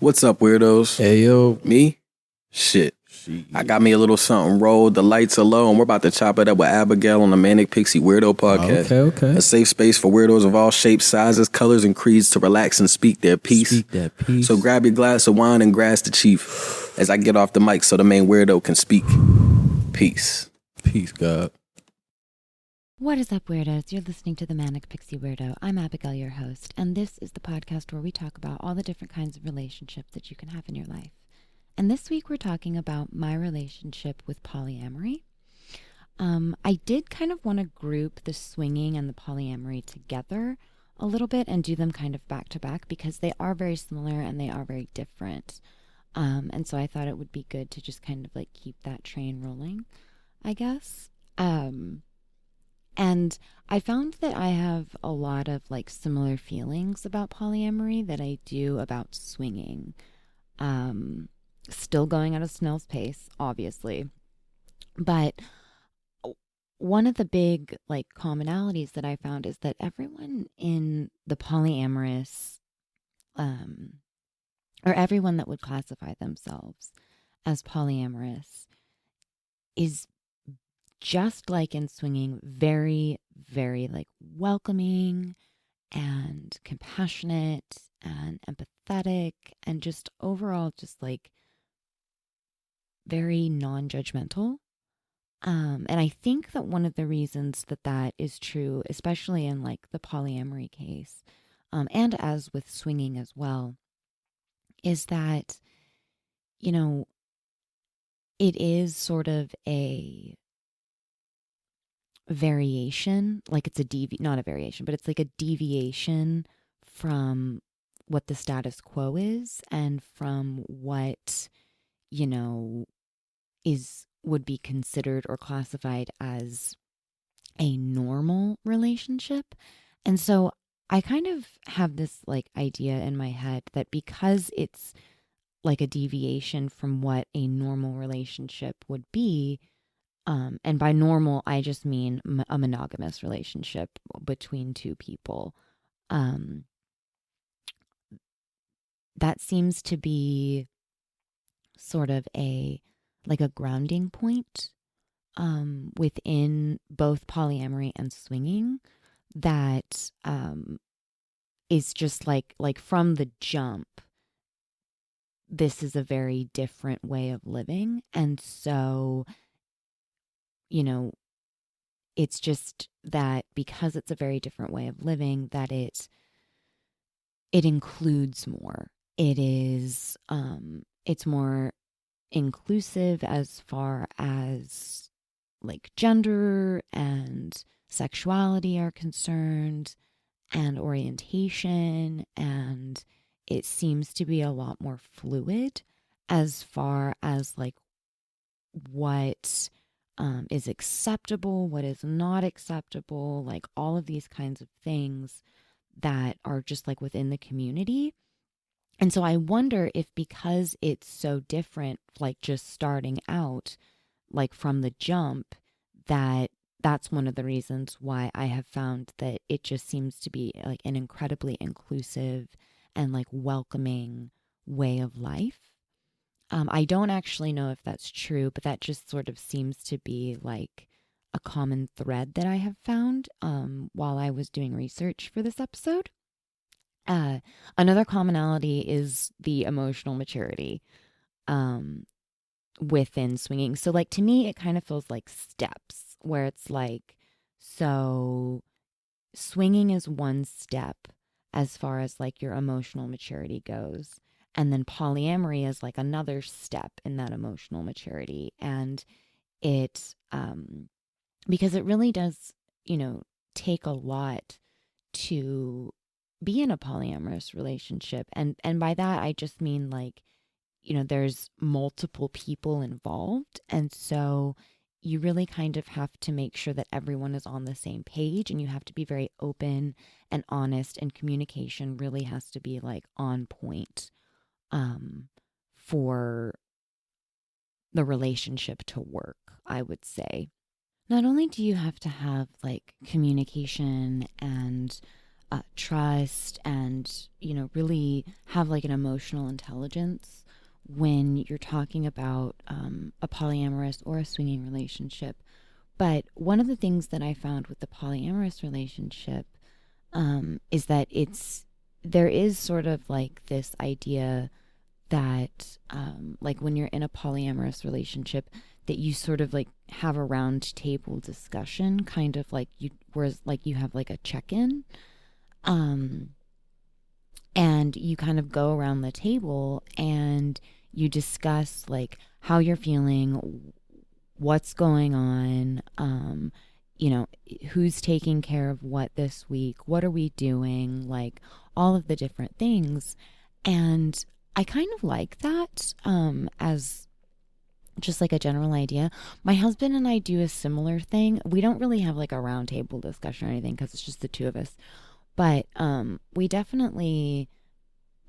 What's up, weirdos? Hey, yo. Me? Shit. I got me a little something rolled. The lights are low, and we're about to chop it up with Abigail on the Manic, Pixie, Weirdo podcast. Okay. A safe space for weirdos of all shapes, sizes, colors, and creeds to relax and speak their piece. So grab your glass of wine and grass the chief as I get off the mic so the main weirdo can speak. Peace. Peace, God. What is up, weirdos? You're listening to the Manic Pixie Weirdo. I'm Abigail, your host, and this is the podcast where we talk about all the different kinds of relationships that you can have in your life. And this week we're talking about my relationship with polyamory. I did kind of want to group the swinging and the polyamory together a little bit and do them kind of back to back because they are very similar and they are very different. And so I thought it would be good to just kind of like keep that train rolling, I guess. And I found that I have a lot of like similar feelings about polyamory that I do about swinging. Still going at a snail's pace, obviously. But one of the big like commonalities that I found is that everyone in the polyamorous, or everyone that would classify themselves as polyamorous is just like in swinging, very, very like welcoming and compassionate and empathetic and just overall just like very non-judgmental. And I think that one of the reasons that that is true, especially in like the polyamory case, and as with swinging as well, is that, you know, it is sort of a variation, like it's not a variation, but it's like a deviation from what the status quo is and from what, you know, would be considered or classified as a normal relationship. And so I kind of have this like idea in my head that because it's like a deviation from what a normal relationship would be, and by normal, I just mean a monogamous relationship between two people. That seems to be sort of a grounding point within both polyamory and swinging that is just like from the jump, this is a very different way of living. And so, you know, it's just that because it's a very different way of living, that it includes more. It is, it's more inclusive as far as like gender and sexuality are concerned and orientation. And it seems to be a lot more fluid as far as like what is acceptable, what is not acceptable, like all of these kinds of things that are just like within the community. And so I wonder if because it's so different, like just starting out, like from the jump, that's one of the reasons why I have found that it just seems to be like an incredibly inclusive and like welcoming way of life. I don't actually know if that's true, but that just sort of seems to be like a common thread that I have found while I was doing research for this episode. Another commonality is the emotional maturity within swinging. So like to me, it kind of feels like steps where it's like, so swinging is one step as far as like your emotional maturity goes. And then polyamory is like another step in that emotional maturity. And it, because it really does, you know, take a lot to be in a polyamorous relationship. And by that, I just mean like, you know, there's multiple people involved. And so you really kind of have to make sure that everyone is on the same page, and you have to be very open and honest, and communication really has to be like on point for the relationship to work, I would say. Not only do you have to have like communication and trust and, really have like an emotional intelligence when you're talking about a polyamorous or a swinging relationship. But one of the things that I found with the polyamorous relationship is that there is sort of like this idea that like when you're in a polyamorous relationship, that you sort of like have a round table discussion, kind of like whereas like you have like a check-in, um, and you kind of go around the table and you discuss like how you're feeling, what's going on, who's taking care of what this week, what are we doing, like all of the different things. And I kind of like that as just like a general idea. My husband and I do a similar thing. We don't really have like a round table discussion or anything because it's just the two of us. But we definitely,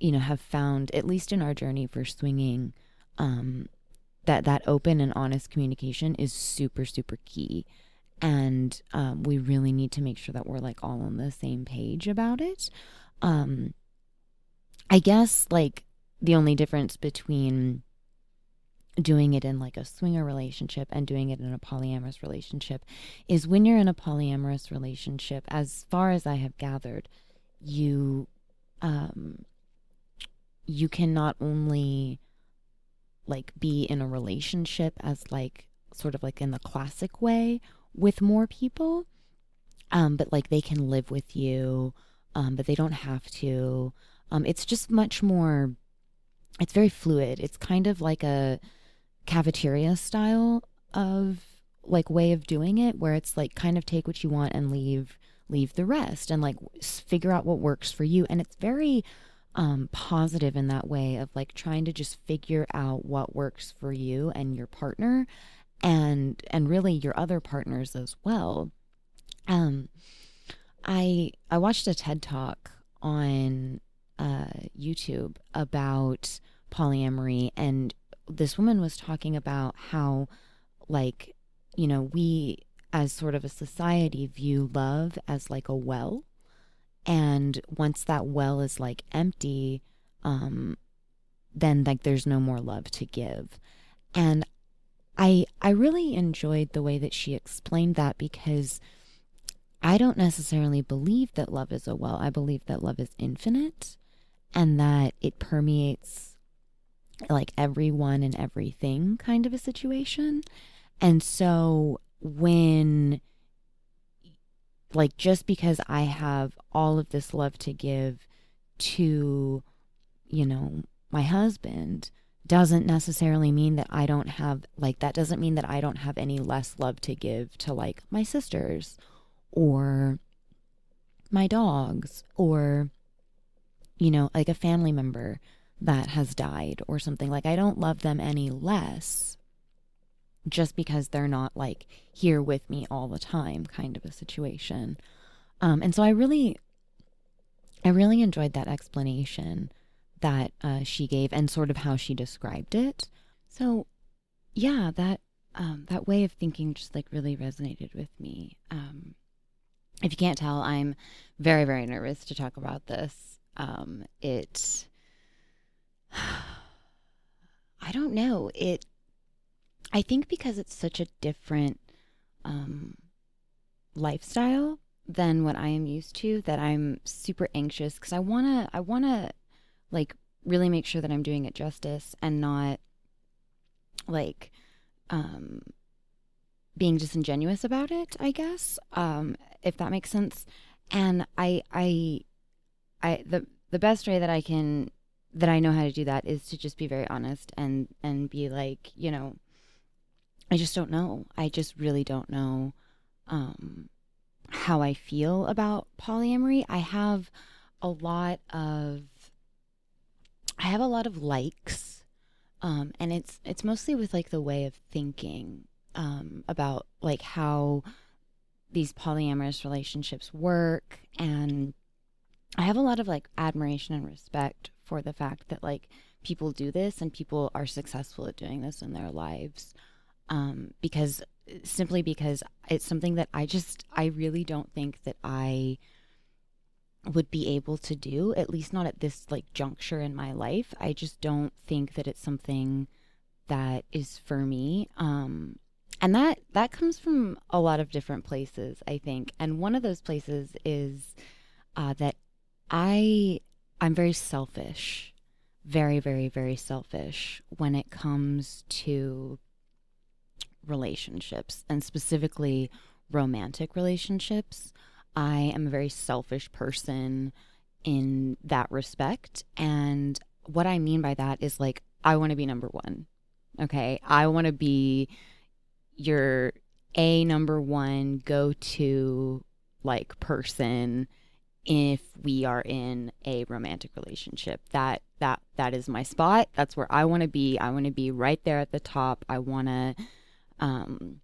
have found, at least in our journey for swinging, that open and honest communication is super, super key. And we really need to make sure that we're like all on the same page about it. I guess like the only difference between doing it in like a swinger relationship and doing it in a polyamorous relationship is when you're in a polyamorous relationship, as far as I have gathered, you you can not only like be in a relationship as like sort of like in the classic way with more people, but like they can live with you, but they don't have to. It's just much more, it's very fluid. It's kind of like a cafeteria style of like way of doing it, where it's like kind of take what you want and leave the rest, and like figure out what works for you. And it's very positive in that way of like trying to just figure out what works for you and your partner, and really your other partners as well. um I watched a TED talk on YouTube about polyamory, and this woman was talking about how, like, we as sort of a society view love as like a well, and once that well is like empty, um, then like there's no more love to give. And I really enjoyed the way that she explained that, because I don't necessarily believe that love is a well. I believe that love is infinite and that it permeates like everyone and everything kind of a situation. And so when, like, just because I have all of this love to give to, my husband, doesn't necessarily mean that I don't have, like, that doesn't mean that I don't have any less love to give to like my sisters or my dogs, or, like a family member that has died or something. Like, I don't love them any less just because they're not like here with me all the time, kind of a situation. And so I really enjoyed that explanation that she gave, and sort of how she described it. So yeah, that way of thinking just like really resonated with me. If you can't tell, I'm very, very nervous to talk about this. I don't know. I think because it's such a different um, lifestyle than what I am used to, that I'm super anxious, because I wanna like really make sure that I'm doing it justice and not like um, being disingenuous about it, I guess, if that makes sense. And the best way that I know how to do that is to just be very honest and be like, I just don't know. I just really don't know how I feel about polyamory. A lot of I have a lot of likes, and it's mostly with like the way of thinking about like how these polyamorous relationships work. And I have a lot of like admiration and respect for the fact that like people do this and people are successful at doing this in their lives. Because simply because it's something that I really don't think that I would be able to do, at least not at this like juncture in my life. I just don't think that it's something that is for me. And that comes from a lot of different places, I think. And one of those places is that I'm very selfish, very, very, very selfish when it comes to relationships, and specifically romantic relationships. I am a very selfish person in that respect. And what I mean by that is like, I want to be number one. Okay. I want to be your number one go to like person if we are in a romantic relationship. That is my spot. That's where I want to be. I want to be right there at the top. Um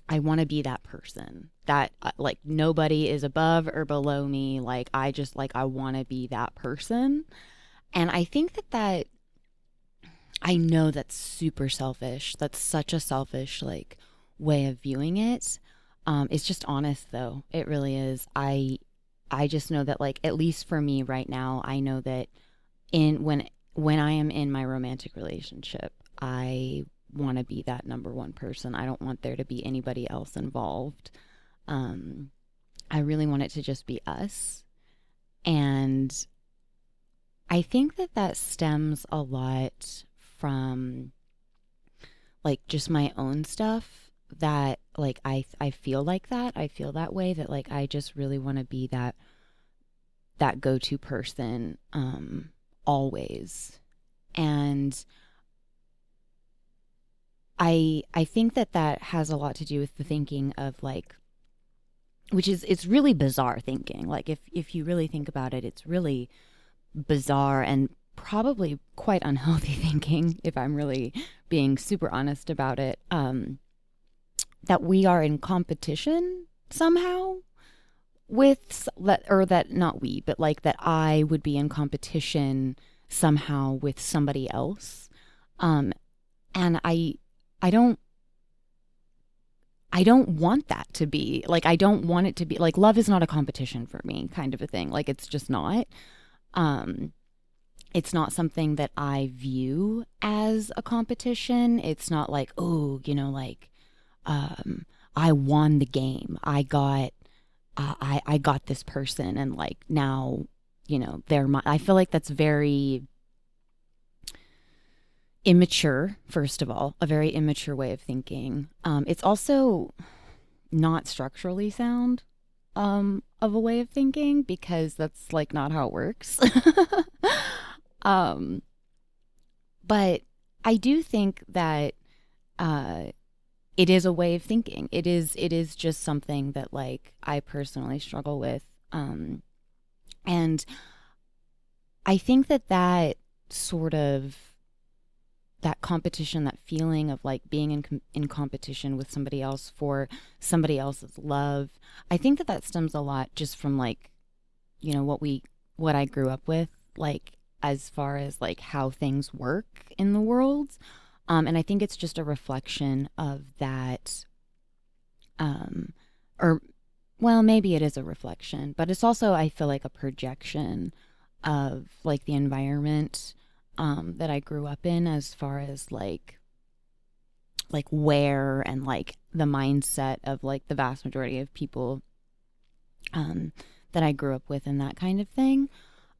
I want to be that person that like nobody is above or below me. Like I just like I want to be that person. And I think that I know that's super selfish. That's such a selfish like way of viewing it. It's just honest though. It really is. I just know that like at least for me right now, I know that in when I am in my romantic relationship, I want to be that number one person. I don't want there to be anybody else involved. Um, I really want it to just be us. And I think that stems a lot from like just my own stuff, that like I feel like that. I feel that way, that like I just really want to be that go-to person always. And I think that has a lot to do with the thinking of like, which is it's really bizarre thinking. Like if you really think about it, it's really bizarre and probably quite unhealthy thinking, if I'm really being super honest about it. That we are in competition somehow with that, or that not we, but like that I would be in competition somehow with somebody else. And I don't I don't want that to be like, I don't want it to be like, love is not a competition for me, kind of a thing. Like it's just not. Um, it's not something that I view as a competition. It's not like, oh, like um, I won the game. I got this person, and like now, they're my. I feel like that's very immature. First of all, a very immature way of thinking. It's also not structurally sound of a way of thinking, because that's like not how it works. um, but I do think that uh, it is a way of thinking. It is just something that like I personally struggle with. And I think that sort of that competition, that feeling of like being in competition with somebody else for somebody else's love, I think that stems a lot just from like, what I grew up with, like as far as like how things work in the world. And I think it's just a reflection of that, um, or well, maybe it is a reflection, but it's also, I feel like, a projection of like the environment that I grew up in, as far as like where and like the mindset of like the vast majority of people that I grew up with, and that kind of thing.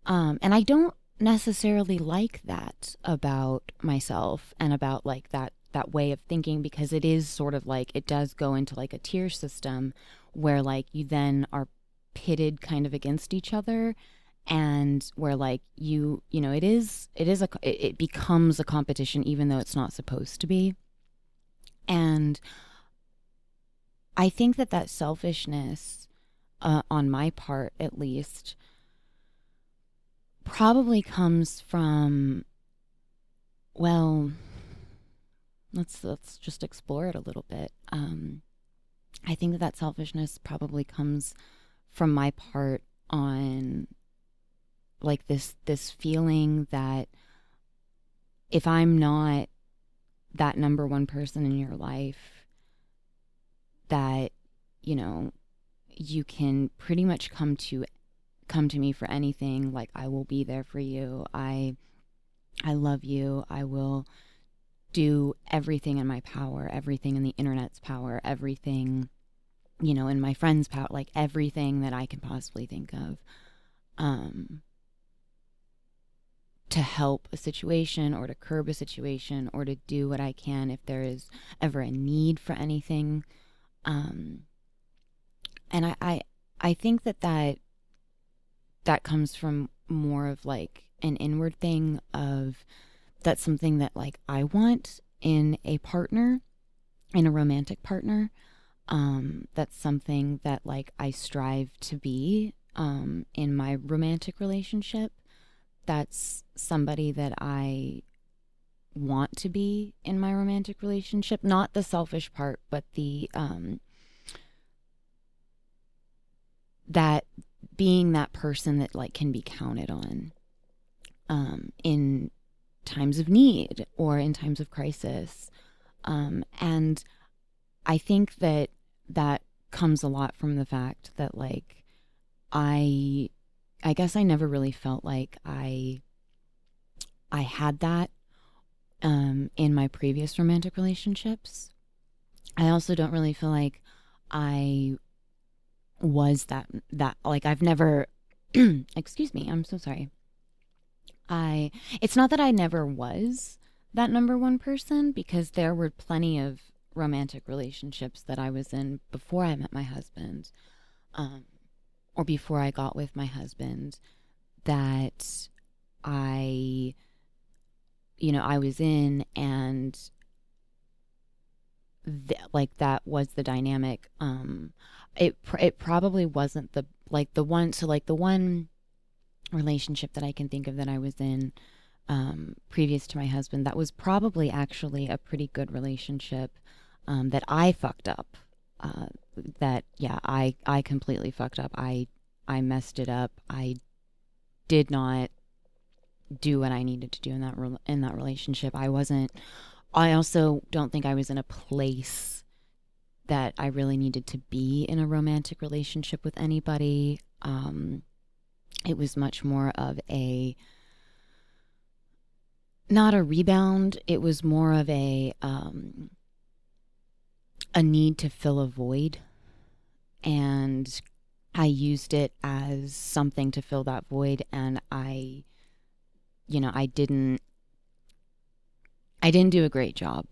And I don't necessarily like that about myself and about like that way of thinking, because it is sort of like it does go into like a tier system where like you then are pitted kind of against each other, and where like it becomes a competition even though it's not supposed to be. And I think that selfishness, on my part at least, probably comes from, well, let's just explore it a little bit. I think that selfishness probably comes from my part on like this feeling that if I'm not that number one person in your life, that you can pretty much come to come to me for anything. Like, I will be there for you. I love you. I will do everything in my power, everything in the internet's power, everything, you know, in my friend's power, like everything that I can possibly think of, to help a situation or to curb a situation or to do what I can if there is ever a need for anything. And I think that comes from more of like an inward thing of, that's something that like I want in a partner, in a romantic partner. That's something that like I strive to be in my romantic relationship. That's somebody that I want to be in my romantic relationship. Not the selfish part, but the that being that person that like can be counted on in times of need or in times of crisis. And I think that comes a lot from the fact that like I guess I never really felt like I had that in my previous romantic relationships. I also don't really feel like I was that like I've never excuse me, I'm so sorry. It's not that I never was that number one person, because there were plenty of romantic relationships that I was in before I met my husband, or before I got with my husband, that I was in, and like that was the dynamic. It probably wasn't the one relationship that I can think of that I was in previous to my husband, that was probably actually a pretty good relationship that I fucked up. I completely fucked up. I messed it up. I did not do what I needed to do in that relationship. I also don't think I was in a place that I really needed to be in a romantic relationship with anybody. It was much more of not a rebound. It was more of a need to fill a void. And I used it as something to fill that void. And I didn't do a great job.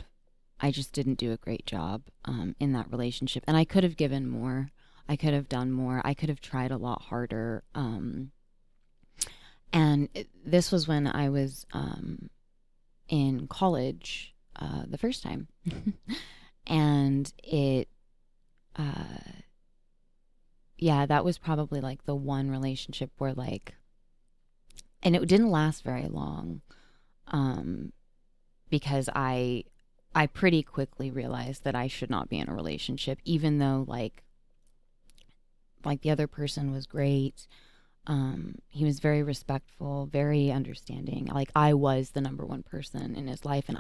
I just didn't do a great job in that relationship. And I could have given more. I could have done more. I could have tried a lot harder. And this was when I was in college the first time. And that was probably like the one relationship where like, and it didn't last very long, because I pretty quickly realized that I should not be in a relationship, even though like the other person was great. He was very respectful, very understanding. Like, I was the number one person in his life, and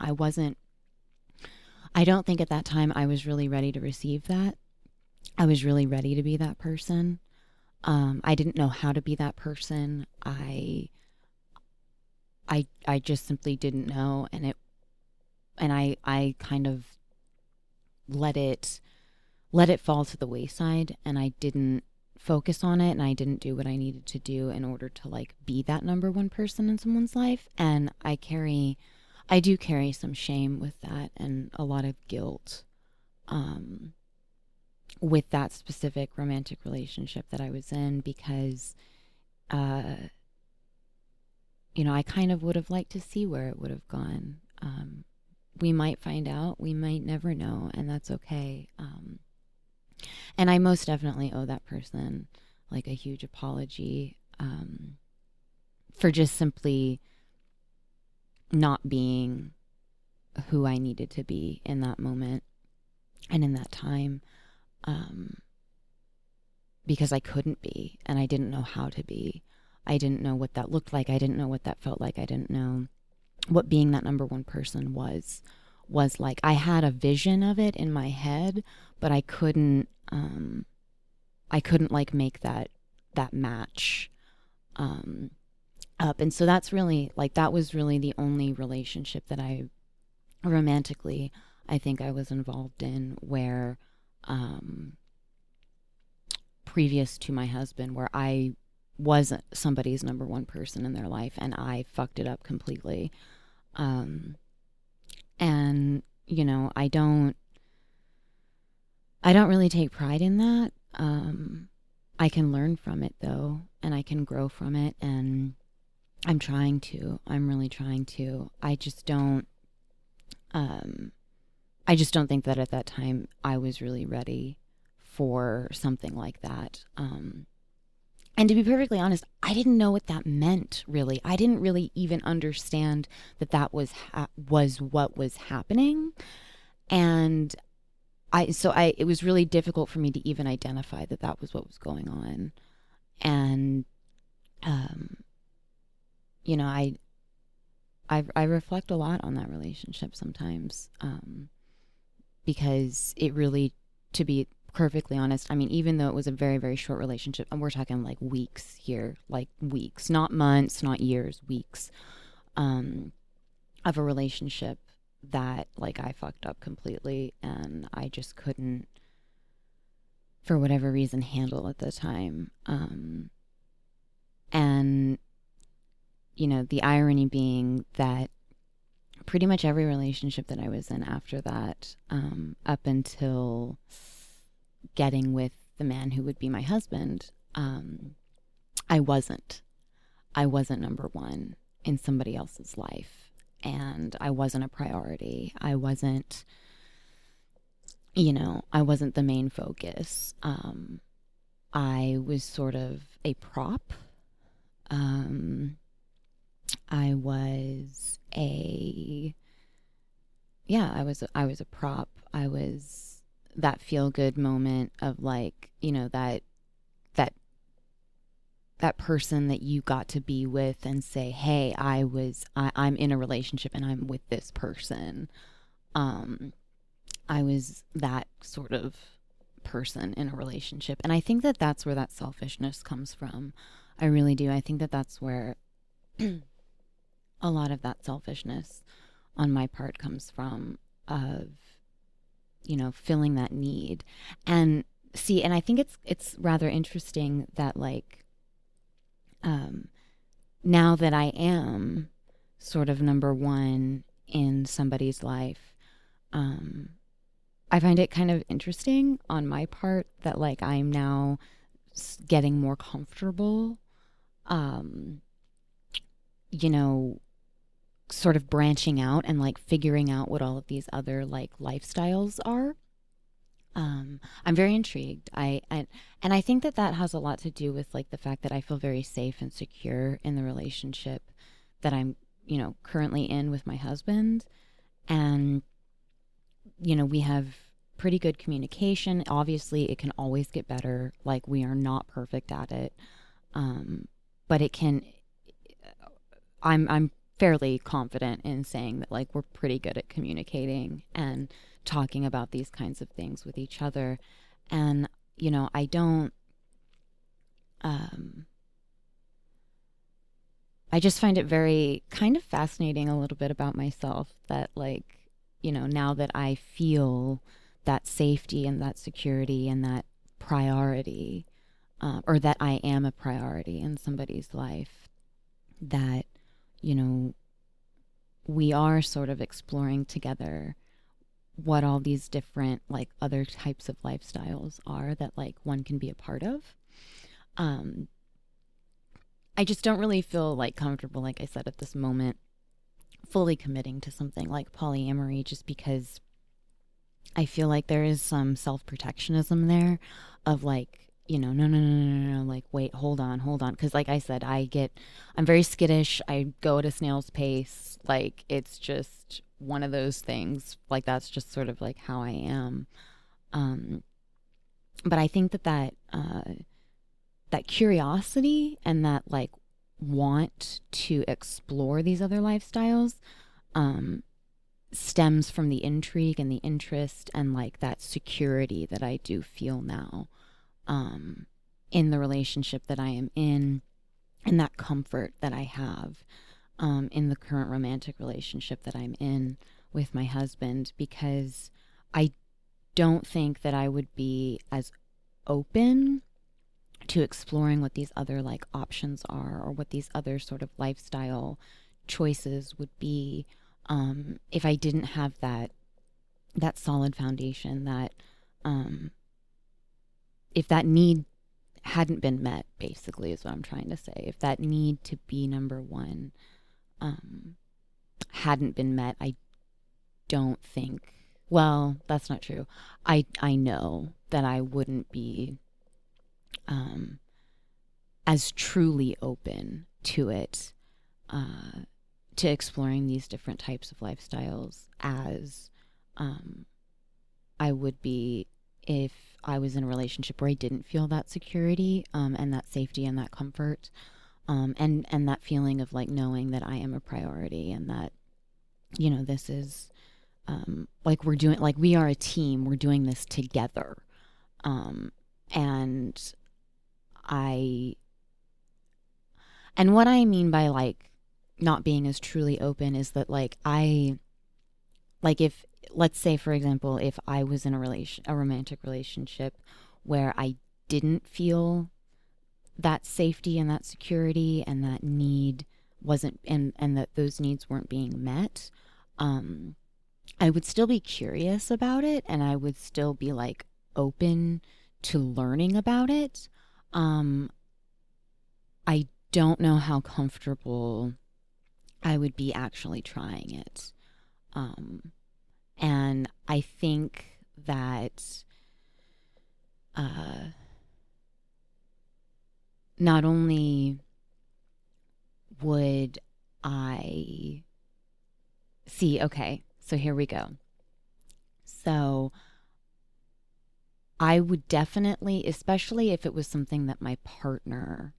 I don't think at that time I was really ready to receive that. I was really ready to be that person. I didn't know how to be that person. I just simply didn't know, and I kind of let it fall to the wayside, and I didn't focus on it, and I didn't do what I needed to do in order to like be that number one person in someone's life. And I do carry some shame with that, and a lot of guilt with that specific romantic relationship that I was in, because I kind of would have liked to see where it would have gone. We might find out, we might never know, and that's okay. And I most definitely owe that person like a huge apology for just simply not being who I needed to be in that moment and in that time, because I couldn't be, and I didn't know how to be. I didn't know what that looked like. I didn't know what that felt like. I didn't know what being that number one person was like. I had a vision of it in my head, but I couldn't like make that match up. And so that's really like, that was really the only relationship that I romantically, I think I was involved in where, previous to my husband, where I wasn't somebody's number one person in their life and I fucked it up completely. And, you know, I don't really take pride in that. I can learn from it though, and I can grow from it, and I'm trying to. I'm really trying to. I just don't think that at that time I was really ready for something like that. And to be perfectly honest, I didn't know what that meant, really. I didn't really even understand that that was what was happening. And it was really difficult for me to even identify that that was what was going on. And, you know, I reflect a lot on that relationship sometimes, because it really, to be perfectly honest, I mean, even though it was a very, very short relationship, and we're talking like weeks here, like weeks, not months, not years, weeks, of a relationship that like I fucked up completely and I just couldn't, for whatever reason, handle at the time. And, you know, the irony being that pretty much every relationship that I was in after that, up until getting with the man who would be my husband, I wasn't number one in somebody else's life, and I wasn't a priority. I wasn't, you know, I wasn't the main focus. I was sort of a prop. I was a prop. I was that feel good moment of like, you know, that person that you got to be with and say, hey, I'm in a relationship and I'm with this person. I was that sort of person in a relationship. And I think that that's where that selfishness comes from. I really do. I think that that's where a lot of that selfishness on my part comes from, of, you know, filling that need. And see, and I think it's rather interesting that like, now that I am sort of number one in somebody's life, I find it kind of interesting on my part that like I'm now getting more comfortable, you know, sort of branching out and like figuring out what all of these other like lifestyles are. I'm very intrigued. And I think that that has a lot to do with like the fact that I feel very safe and secure in the relationship that I'm, you know, currently in with my husband. And, you know, we have pretty good communication. Obviously, it can always get better. Like, we are not perfect at it. But it can, I'm fairly confident in saying that like we're pretty good at communicating and talking about these kinds of things with each other. And, you know, I don't, I just find it very kind of fascinating a little bit about myself that like, you know, now that I feel that safety and that security and that priority, or that I am a priority in somebody's life, that, you know, we are sort of exploring together what all these different like other types of lifestyles are that like one can be a part of. I just don't really feel like comfortable, like I said, at this moment, fully committing to something like polyamory, just because I feel like there is some self-protectionism there of like, you know, no, like, wait, hold on. Because like I said, I'm very skittish. I go at a snail's pace. Like, it's just one of those things. Like, that's just sort of like how I am. But I think that curiosity and that like want to explore these other lifestyles, stems from the intrigue and the interest and like that security that I do feel now, in the relationship that I am in, and that comfort that I have in the current romantic relationship that I'm in with my husband, because I don't think that I would be as open to exploring what these other like options are, or what these other sort of lifestyle choices would be, if I didn't have that solid foundation, that if that need hadn't been met, basically, is what I'm trying to say. If that need to be number one hadn't been met, I don't think, well, that's not true. I know that I wouldn't be as truly open to it, to exploring these different types of lifestyles as I would be if I was in a relationship where I didn't feel that security, and that safety and that comfort, and that feeling of like knowing that I am a priority, and that, you know, this is like we're doing, like we are a team, we're doing this together. And what I mean by like not being as truly open is that like if, let's say for example, if I was in a romantic relationship where I didn't feel that safety and that security, and that need wasn't, and that those needs weren't being met, I would still be curious about it, and I would still be like open to learning about it. I don't know how comfortable I would be actually trying it. And I think that not only would I see, okay, so here we go. So I would definitely, especially if it was something that my partner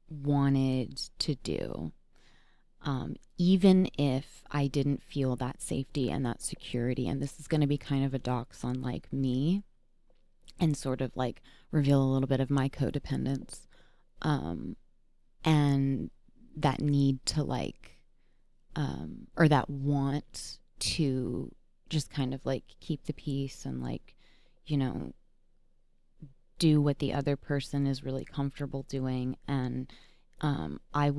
wanted to do, even if I didn't feel that safety and that security, and this is going to be kind of a dox on like me and sort of like reveal a little bit of my codependence, and that need to like, or that want to just kind of like keep the peace and like, you know, do what the other person is really comfortable doing. And I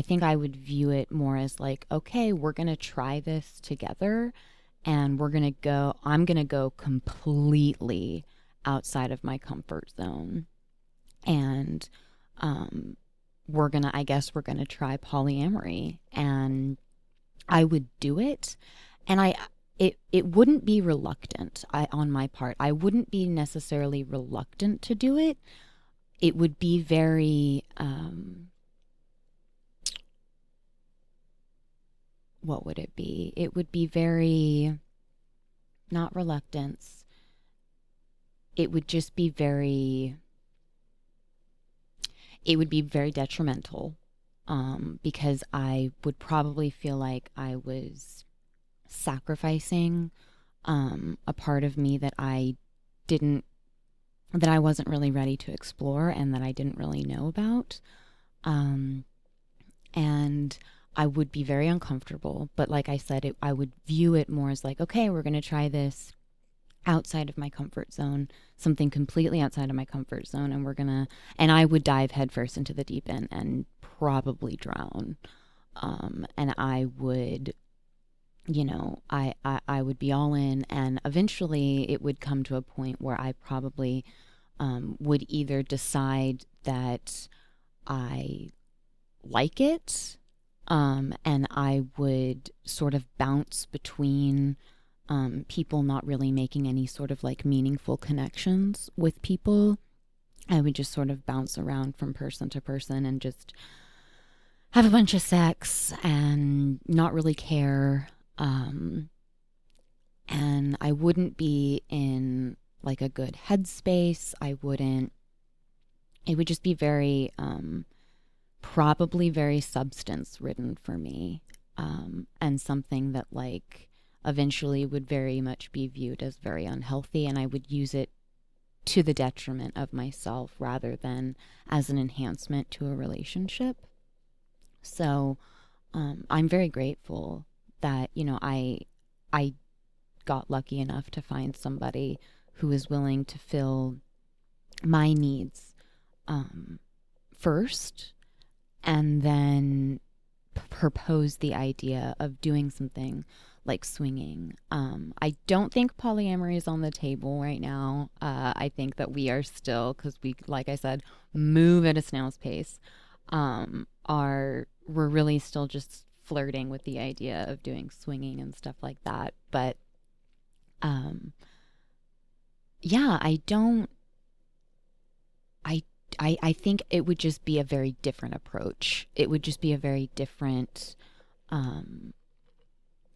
think I would view it more as like, okay, we're going to try this together, and I'm going to go completely outside of my comfort zone. And I guess we're going to try polyamory, and I would do it. And it wouldn't be reluctant on my part. I wouldn't be necessarily reluctant to do it. It would be very, what would it be? It would be very, not reluctance. It would just be very, it would be very detrimental, because I would probably feel like I was sacrificing a part of me that I wasn't really ready to explore, and that I didn't really know about. And I would be very uncomfortable. But like I said, I would view it more as like, okay, we're going to try this outside of my comfort zone, something completely outside of my comfort zone. And I would dive headfirst into the deep end and probably drown. And I would, you know, I would be all in, and eventually it would come to a point where I probably would either decide that I like it, and I would sort of bounce between people, not really making any sort of like meaningful connections with people. I would just sort of bounce around from person to person and just have a bunch of sex and not really care. And I wouldn't be in like a good headspace. It would just be very, probably very substance ridden for me. And something that like eventually would very much be viewed as very unhealthy. And I would use it to the detriment of myself rather than as an enhancement to a relationship. So I'm very grateful that, you know, I got lucky enough to find somebody who is willing to fill my needs first, and then propose the idea of doing something like swinging. I don't think polyamory is on the table right now. I think that we are still, because we, like I said, move at a snail's pace, we're really still just flirting with the idea of doing swinging and stuff like that. But yeah, I think it would just be a very different approach. It would just be a very different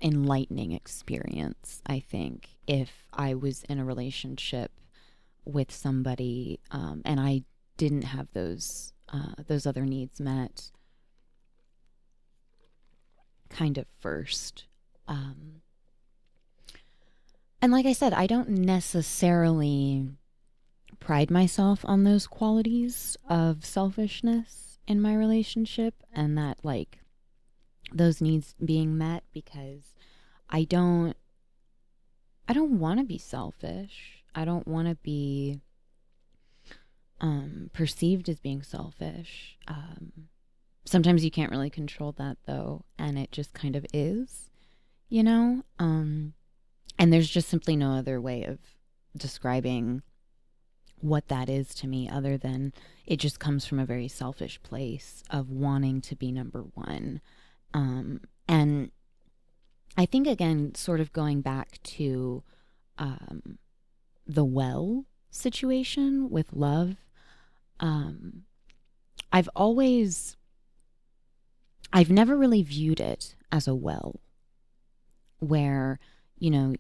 enlightening experience, I think, if I was in a relationship with somebody and I didn't have those other needs met kind of first. And like I said, I don't necessarily pride myself on those qualities of selfishness in my relationship and that, like, those needs being met, because I don't want to be selfish. I don't want to be perceived as being selfish. Sometimes you can't really control that, though, and it just kind of is, you know? And there's just simply no other way of describing what that is to me other than it just comes from a very selfish place of wanting to be number one. And I think, again, sort of going back to the well situation with love, I've never really viewed it as a well where, you know,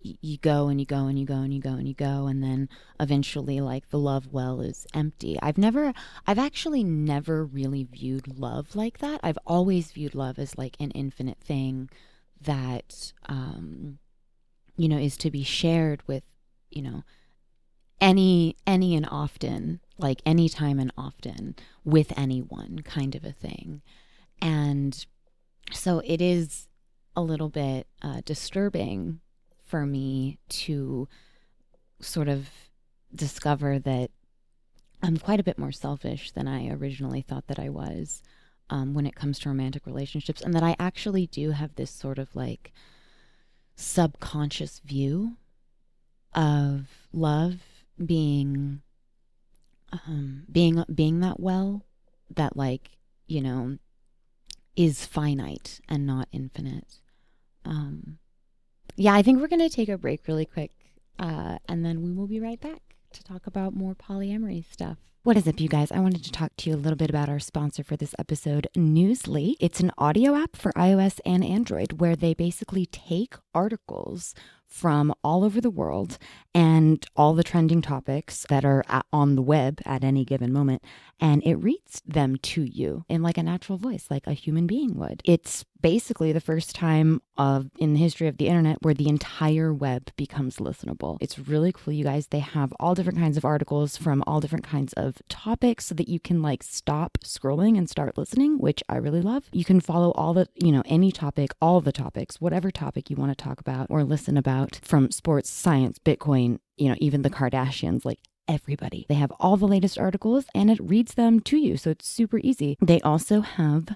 you go and you go and you go and you go and you go, and then eventually, like, the love well is empty. I've actually never really viewed love like that. I've always viewed love as like an infinite thing that, you know, is to be shared with, you know, any and often, like anytime and often with anyone, kind of a thing. And so it is a little bit disturbing for me to sort of discover that I'm quite a bit more selfish than I originally thought that I was when it comes to romantic relationships, and that I actually do have this sort of like subconscious view of love being that well that, like, you know, is finite and not infinite. Yeah, I think we're going to take a break really quick, and then we will be right back to talk about more polyamory stuff. What is up, you guys? I wanted to talk to you a little bit about our sponsor for this episode, Newsly. It's an audio app for iOS and Android where they basically take articles from all over the world and all the trending topics that are on the web at any given moment, and it reads them to you in like a natural voice, like a human being would. It's basically the first time in the history of the internet where the entire web becomes listenable. It's really cool, you guys. They have all different kinds of articles from all different kinds of topics so that you can like stop scrolling and start listening, which I really love. You can follow all the, you know, any topic, all the topics, whatever topic you want to talk about or listen about, from sports, science, Bitcoin, you know, even the Kardashians, like everybody. They have all the latest articles and it reads them to you. So it's super easy. They also have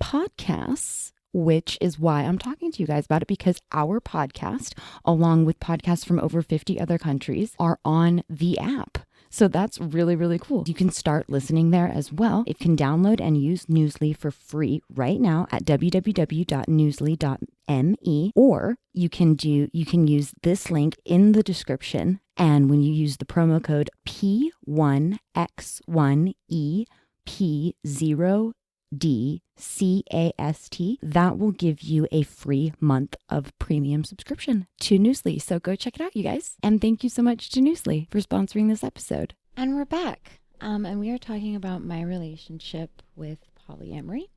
podcasts, which is why I'm talking to you guys about it, because our podcast, along with podcasts from over 50 other countries, are on the app. So that's really, really cool. You can start listening there as well. You can download and use Newsly for free right now at www.newsly.me, or you can use this link in the description. And when you use the promo code P1X1EP0DCAST, that will give you a free month of premium subscription to Newsly. So go check it out, you guys. And thank you so much to Newsly for sponsoring this episode. And we're back. And we are talking about my relationship with polyamory.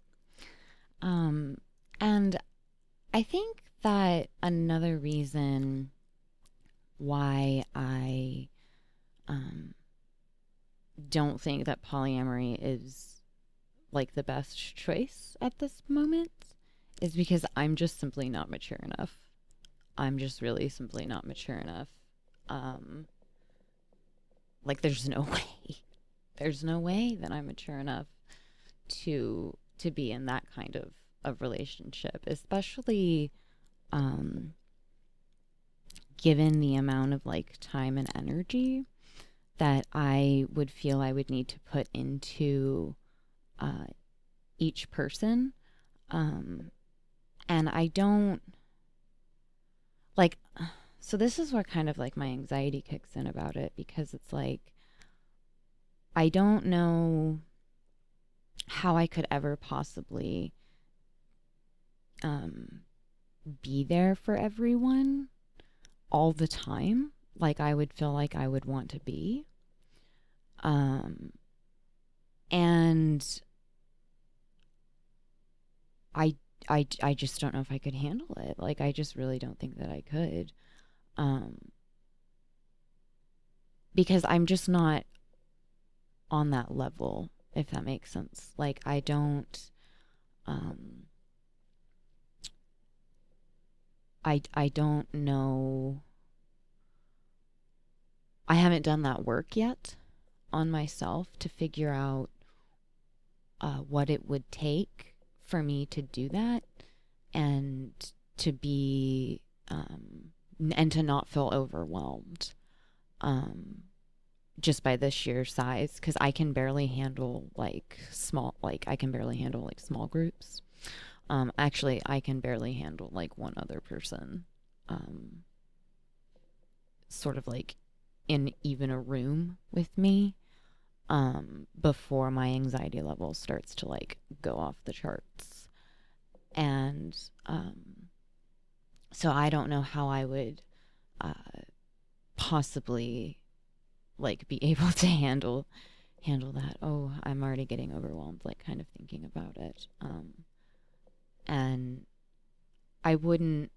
And I think that another reason why I don't think that polyamory is like the best choice at this moment is because I'm just simply not mature enough. I'm just really simply not mature enough. Like there's no way. There's no way that I'm mature enough to be in that kind of relationship, especially given the amount of like time and energy that I would feel I would need to put into each person. And I don't like, so this is where kind of like my anxiety kicks in about it, because it's like, I don't know how I could ever possibly be there for everyone all the time like I would feel like I would want to be. And I just don't know if I could handle it. Like I just really don't think that I could. Because I'm just not on that level, if that makes sense. Like I don't I don't know. I haven't done that work yet on myself to figure out what it would take for me to do that and to be and to not feel overwhelmed just by the sheer size, because I can barely handle like small groups. Actually, I can barely handle like one other person sort of like in even a room with me before my anxiety level starts to like go off the charts. And so I don't know how I would possibly like be able to handle that. Oh, I'm already getting overwhelmed like kind of thinking about it. And I wouldn't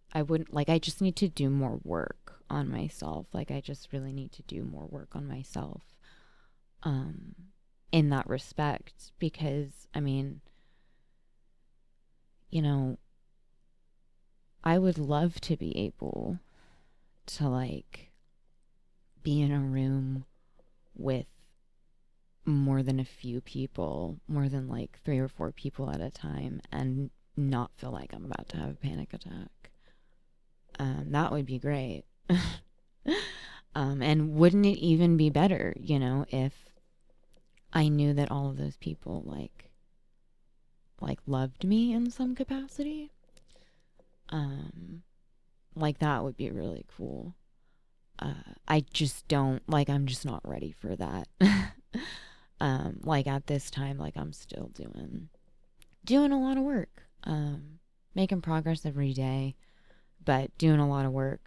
like, I just need to do more work on myself. Like I just really need to do more work on myself in that respect, because I mean, you know, I would love to be able to like be in a room with more than a few people, more than like 3 or 4 people at a time, and not feel like I'm about to have a panic attack. That would be great. And wouldn't it even be better, you know, if I knew that all of those people like loved me in some capacity? Like that would be really cool. I just don't like, I'm just not ready for that. Like at this time, like I'm still doing a lot of work, making progress every day, but doing a lot of work,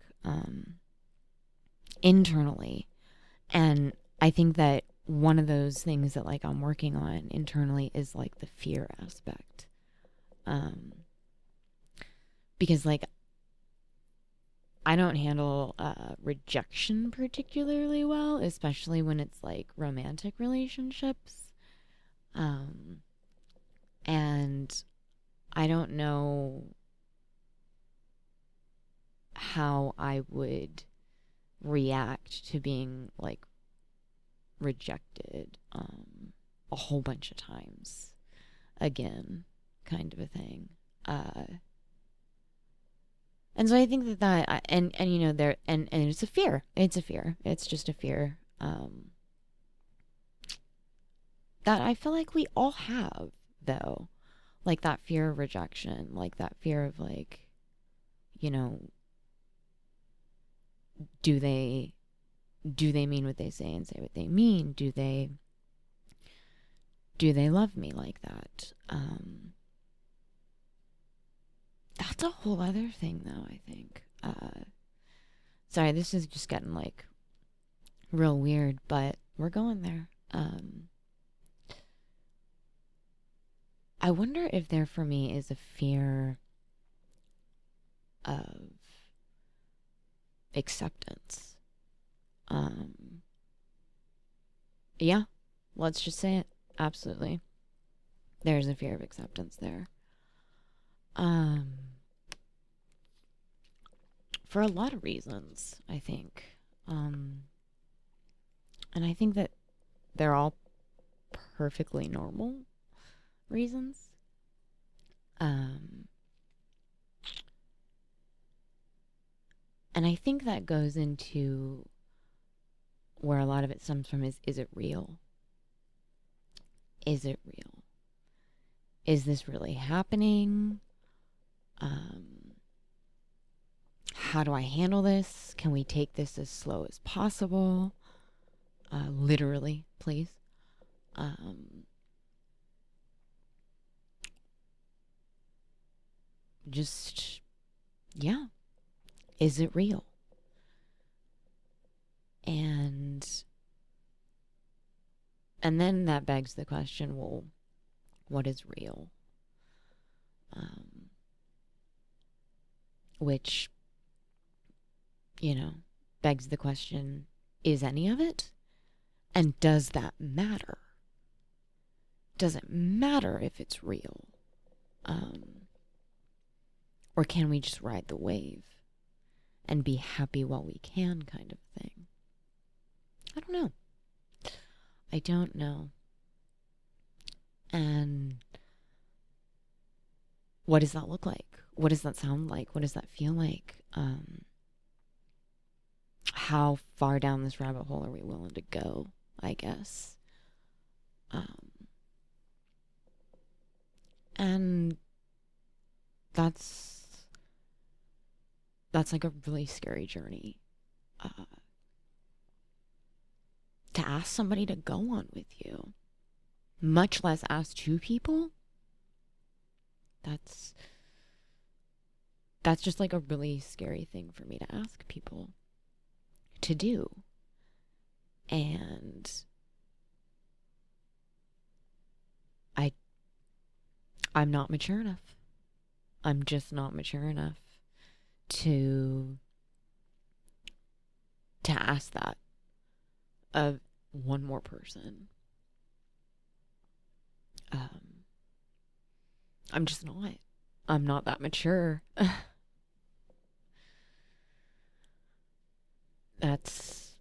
internally. And I think that one of those things that like I'm working on internally is like the fear aspect. Because like I don't handle rejection particularly well, especially when it's like romantic relationships. And I don't know how I would react to being like rejected a whole bunch of times again, kind of a thing. And so I think and you know, there and it's a fear. It's a fear. It's just a fear that I feel like we all have, though. Like that fear of rejection, like that fear of like, you know, do they mean what they say and say what they mean? Do they love me like that? That's a whole other thing, though, I think. Sorry, this is just getting like real weird, but we're going there. I wonder if there for me is a fear of acceptance. Yeah, let's just say it. Absolutely. There's a fear of acceptance there. For a lot of reasons, I think. And I think that they're all perfectly normal reasons. And I think that goes into where a lot of it stems from is it real? Is it real? Is this really happening? How do I handle this? Can we take this as slow as possible? Literally, please. Just, yeah. Is it real? And then that begs the question, well, what is real? Which, begs the question, is any of it? And does that matter? Does it matter if it's real? Or can we just ride the wave and be happy while we can, kind of thing? I don't know. I don't know. And what does that look like? What does that sound like? What does that feel like? How far down this rabbit hole are we willing to go, I guess? And that's like a really scary journey to ask somebody to go on with you, much less ask two people. That's just like a really scary thing for me to ask people to do. And I'm not mature enough. I'm just not mature enough to ask that of one more person. I'm just not. I'm not that mature. That's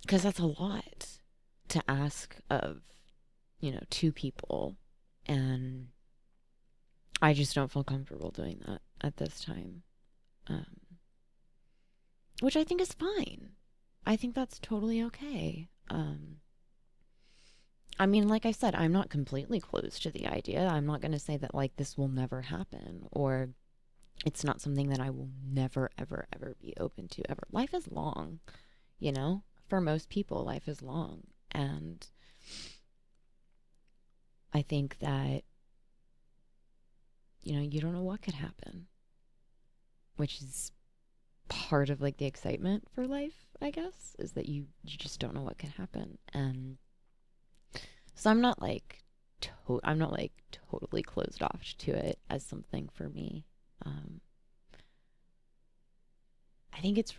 because that's a lot to ask of, two people. And I just don't feel comfortable doing that at this time. Which I think is fine. I think that's totally okay. I mean, like I said, I'm not completely closed to the idea. I'm not going to say that, like, this will never happen, or it's not something that I will never, ever, ever be open to ever. Life is long, For most people, life is long. And I think that, you don't know what could happen, which is part of, like, the excitement for life, I guess, is that you just don't know what could happen. And so I'm not totally closed off to it as something for me. I think it's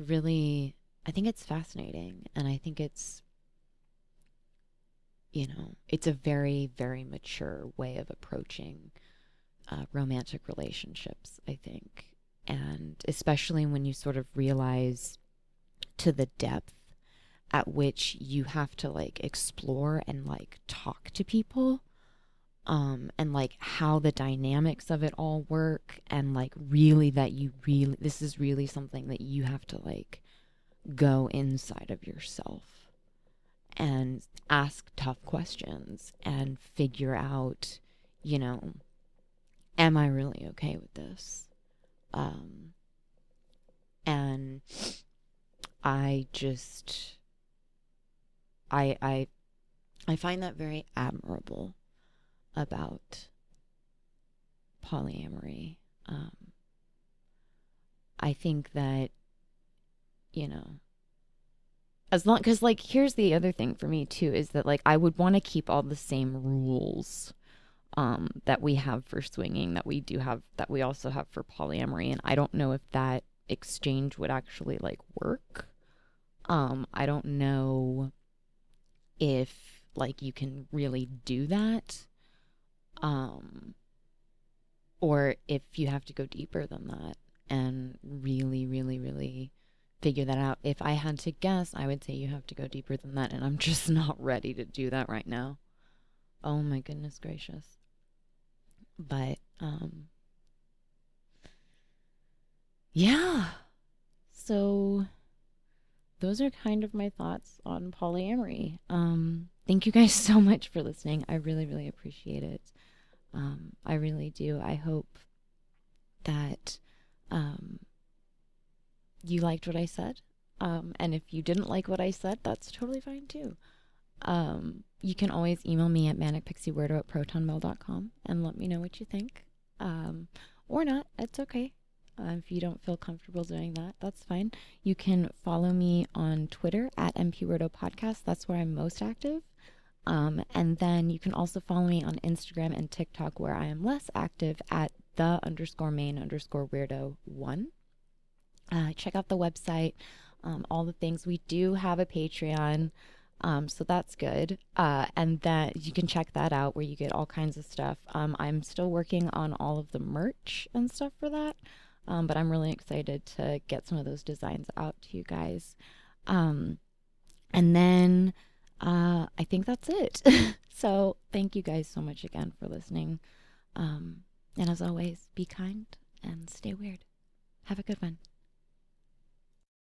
fascinating, and I think it's a very, very mature way of approaching romantic relationships, I think. And especially when you sort of realize to the depth at which you have to, like, explore and, like, talk to people, and, like, how the dynamics of it all work, and, like, really that this is really something that you have to, like, go inside of yourself and ask tough questions and figure out, am I really okay with this? And I just, I find that very admirable about polyamory. I think that, as long, because, like, here's the other thing for me too, is that, like, I would want to keep all the same rules that we have for swinging, that we also have for polyamory. And I don't know if that exchange would actually, like, work. I don't know if like you can really do that, or if you have to go deeper than that and really, really, really figure that out. If I had to guess, I would say you have to go deeper than that, and I'm just not ready to do that right now. Oh my goodness gracious. But yeah. So those are kind of my thoughts on polyamory. Thank you guys so much for listening. I really, really appreciate it. I really do. I hope that you liked what I said. And if you didn't like what I said, that's totally fine too. You can always email me at manicpixieweirdo@protonmail.com and let me know what you think. Or not, it's okay. If you don't feel comfortable doing that, that's fine. You can follow me on Twitter at MPWeirdo Podcast. That's where I'm most active. And then you can also follow me on Instagram and TikTok, where I am less active, at the_main_weirdo1. Check out the website, all the things. We do have a Patreon, so that's good. And that you can check that out, where you get all kinds of stuff. I'm still working on all of the merch and stuff for that, but I'm really excited to get some of those designs out to you guys. And then I think that's it. So thank you guys so much again for listening. And as always, be kind and stay weird. Have a good one.